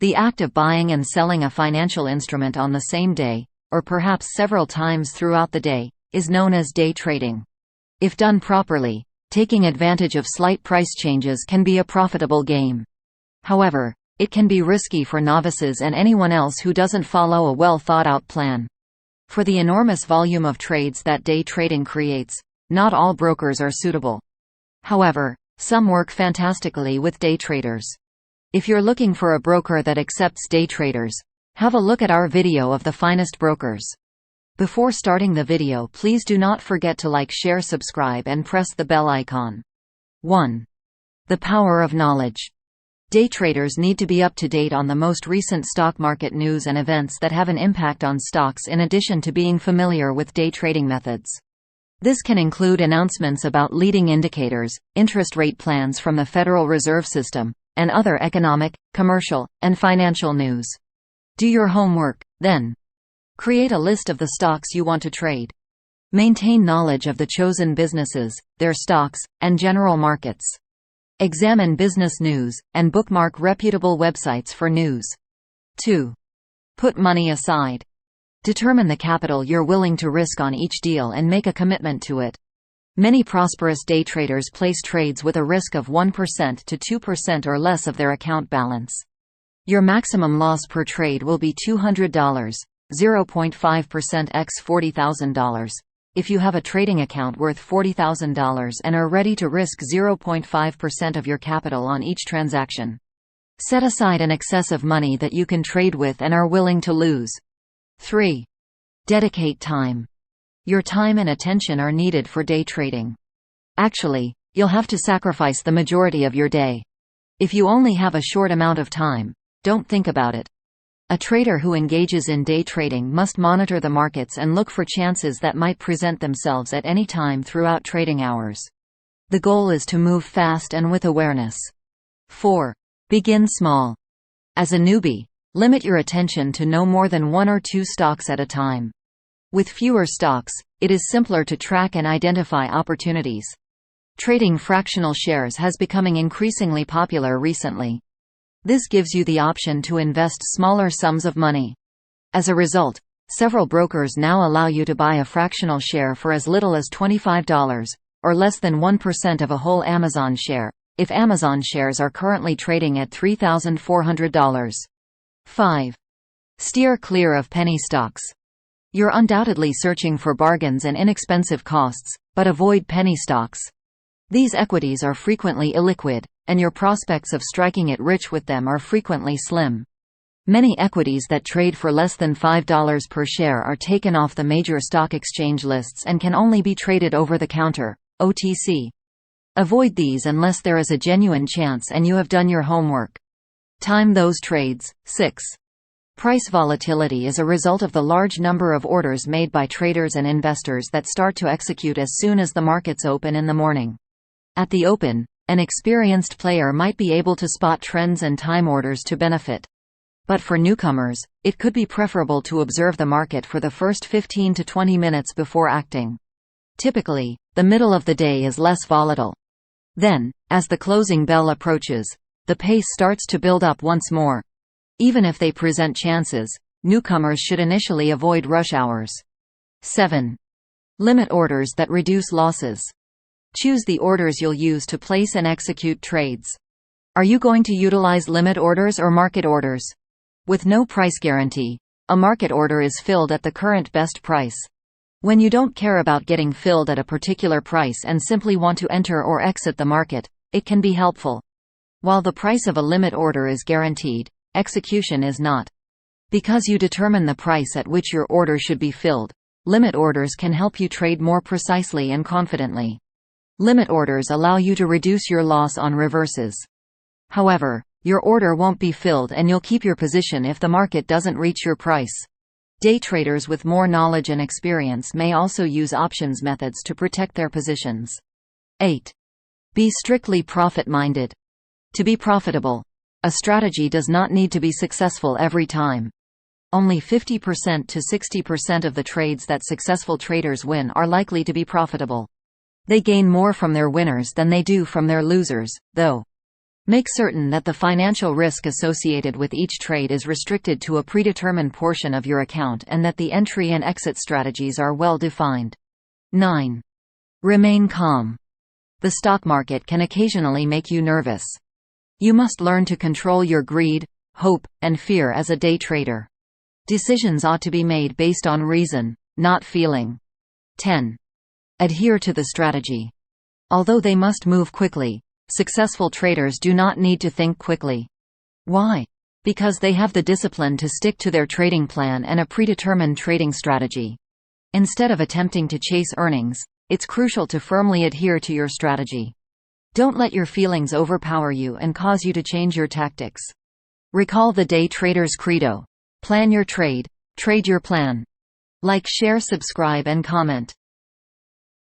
The act of buying and selling a financial instrument on the same day, or perhaps several times throughout the day, is known as day trading. If done properly, taking advantage of slight price changes can be a profitable game. However, it can be risky for novices and anyone else who doesn't follow a well-thought-out plan. For the enormous volume of trades that day trading creates, not all brokers are suitable. However, some work fantastically with day traders. If you're looking for a broker that accepts day traders, have a look at our video of the finest brokers. Before starting the video, please do not forget to like, share, subscribe and press the bell icon. 1. The power of knowledge. Day traders need to be up to date on the most recent stock market news and events that have an impact on stocks in addition to being familiar with day trading methods. This can include announcements about leading indicators, interest rate plans from the Federal Reserve System, and other economic, commercial, and financial news. Do your homework, then. Create a list of the stocks you want to trade. Maintain knowledge of the chosen businesses, their stocks, and general markets. Examine business news, and bookmark reputable websites for news. 2. Put money aside. Determine the capital you're willing to risk on each deal and make a commitment to it. Many prosperous day traders place trades with a risk of 1% to 2% or less of their account balance. Your maximum loss per trade will be $200, 0.5% x $40,000. If you have a trading account worth $40,000 and are ready to risk 0.5% of your capital on each transaction. Set aside an excess of money that you can trade with and are willing to lose. 3. Dedicate time. Your time and attention are needed for day trading. Actually, you'll have to sacrifice the majority of your day. If you only have a short amount of time, don't think about it. A trader who engages in day trading must monitor the markets and look for chances that might present themselves at any time throughout trading hours. The goal is to move fast and with awareness. 4. Begin small. As a newbie, limit your attention to no more than 1 or 2 stocks at a time. With fewer stocks, it is simpler to track and identify opportunities. Trading fractional shares has becoming increasingly popular recently. This gives you the option to invest smaller sums of money. As a result, several brokers now allow you to buy a fractional share for as little as $25, or less than 1% of a whole Amazon share, if Amazon shares are currently trading at $3,400. 5. Steer clear of penny stocks. You're undoubtedly searching for bargains and inexpensive costs, but avoid penny stocks. These equities are frequently illiquid, and your prospects of striking it rich with them are frequently slim. Many equities that trade for less than $5 per share are taken off the major stock exchange lists and can only be traded over the counter, OTC. Avoid these unless there is a genuine chance and you have done your homework. Time those trades. 6. Price volatility is a result of the large number of orders made by traders and investors that start to execute as soon as the markets open in the morning. At the open, an experienced player might be able to spot trends and time orders to benefit. But for newcomers, it could be preferable to observe the market for the first 15 to 20 minutes before acting. Typically, the middle of the day is less volatile. Then, as the closing bell approaches, the pace starts to build up once more. Even if they present chances, newcomers should initially avoid rush hours. 7. Limit orders that reduce losses. Choose the orders you'll use to place and execute trades. Are you going to utilize limit orders or market orders? With no price guarantee, a market order is filled at the current best price. When you don't care about getting filled at a particular price and simply want to enter or exit the market, it can be helpful. While the price of a limit order is guaranteed, execution is not. Because you determine the price at which your order should be filled, limit orders can help you trade more precisely and confidently. Limit orders allow you to reduce your loss on reverses. However, your order won't be filled and you'll keep your position if the market doesn't reach your price. Day traders with more knowledge and experience may also use options methods to protect their positions. 8. Be strictly profit-minded. To be profitable, a strategy does not need to be successful every time. Only 50% to 60% of the trades that successful traders win are likely to be profitable. They gain more from their winners than they do from their losers, though. Make certain that the financial risk associated with each trade is restricted to a predetermined portion of your account and that the entry and exit strategies are well defined. 9. Remain calm. The stock market can occasionally make you nervous. You must learn to control your greed, hope, and fear as a day trader. Decisions ought to be made based on reason, not feeling. 10. Adhere to the strategy. Although they must move quickly, successful traders do not need to think quickly. Why? Because they have the discipline to stick to their trading plan and a predetermined trading strategy. Instead of attempting to chase earnings, it's crucial to firmly adhere to your strategy. Don't let your feelings overpower you and cause you to change your tactics. Recall the day trader's credo. Plan your trade, trade your plan. Like, share, subscribe and comment.